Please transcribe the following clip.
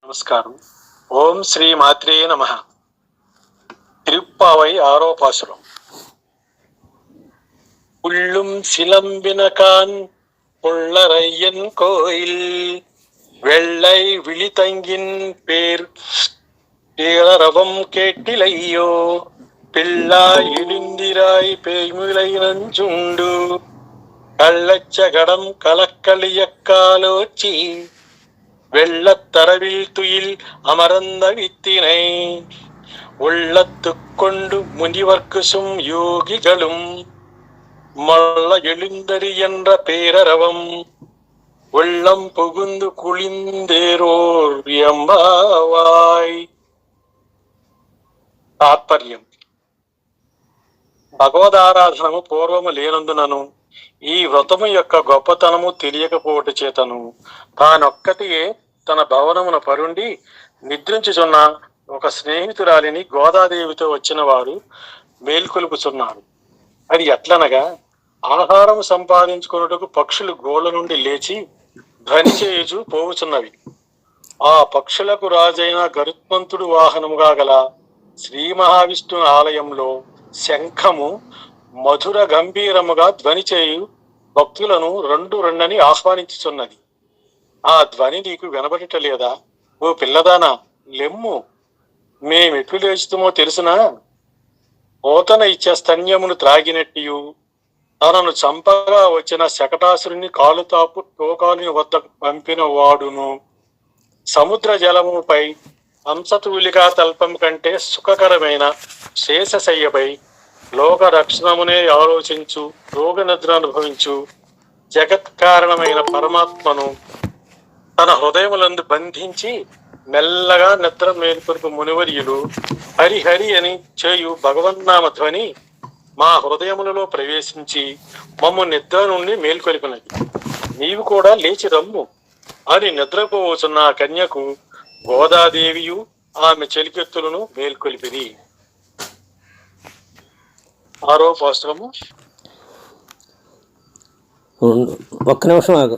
நமஸ்காரம். ஓம் ஸ்ரீ மாத்ரே நமஹ. திருப்பாவை 6వ பாசுரம். உள்ளும் சிலம்பினகான் பொள்ளரையன் கோயில் வெள்ளை விழிதங்கின் பேர் பேரரவம் கேட்டிலையோ பிள்ளாய் இழிந்திராய் பேய்முலை நஞ்சுண்டு கள்ளச்சகடம் கலக்களியக்காலோச்சி வெள்ளத்தரவில் துயில் அமர்ந்த வித்தினை உள்ளத்துக் கொண்டு முனிவர்க்குசும் யோகிகளும் மல்ல எழுந்தறி என்ற பேரரவம் உள்ளம் புகுந்து குளிந்தேரோர் எம்பாவாய். తాత్పర్యం. భగవదారాధనము పూర్వము లేనందునను ఈ వ్రతము యొక్క గొప్పతనము తెలియకపోవట చేతను తానొక్కటియే తన భవనమున పరుండి నిద్రించుచున్న ఒక స్నేహితురాలిని గోదాదేవితో వచ్చిన వారు మేల్కొలుపుచున్నారు. అది ఎట్లనగా, ఆహారం సంపాదించుకొనుటకు పక్షులు గోళ్ళ నుండి లేచి ధ్వని చేయుచు పోవుచున్నవి. ఆ పక్షులకు రాజైన గరుత్మంతుడు వాహనముగా గల శ్రీ మహావిష్ణు ఆలయంలో శంఖము మధుర గంభీరముగా ధ్వని చేయు భక్తులను రెండు రెండని ఆహ్వానించుచున్నది. ఆ ధ్వని నీకు వినబడటలేదా? ఓ పిల్లదానా, లెమ్ము, మేమెట్లు లేచుతుమో తెలుసునా? పోతన ఇచ్చే స్తన్యమును త్రాగినట్టియు తనను చంపగా వచ్చిన శకటాసురుని కాలుతాపు టోకాలుని వద్దకు పంపిన వాడును సముద్ర జలముపై హంసతూలికా తల్పం కంటే సుఖకరమైన శేషశయ్యపై లోక రక్షణమునే ఆలోచించు రోగ నిద్ర అనుభవించు జగత్కారణమైన పరమాత్మను తన హృదయములందు బంధించి మెల్లగా నిద్ర మేల్కొలుపు మునివర్యులు హరిహరి అని చేయు భగవన్నామ ధ్వని మా హృదయములలో ప్రవేశించి మమ్ము నిద్ర నుండి మేల్కొలిపినది. నీవు కూడా లేచి రమ్ము అని నిద్రపోవచ్చున్న ఆ కన్యకు గోదాదేవియు ఆమె చెలికెత్తులను మేల్కొలిపిరి. 6వ పాసురము. ఒక్క నిమిషం ఆగు.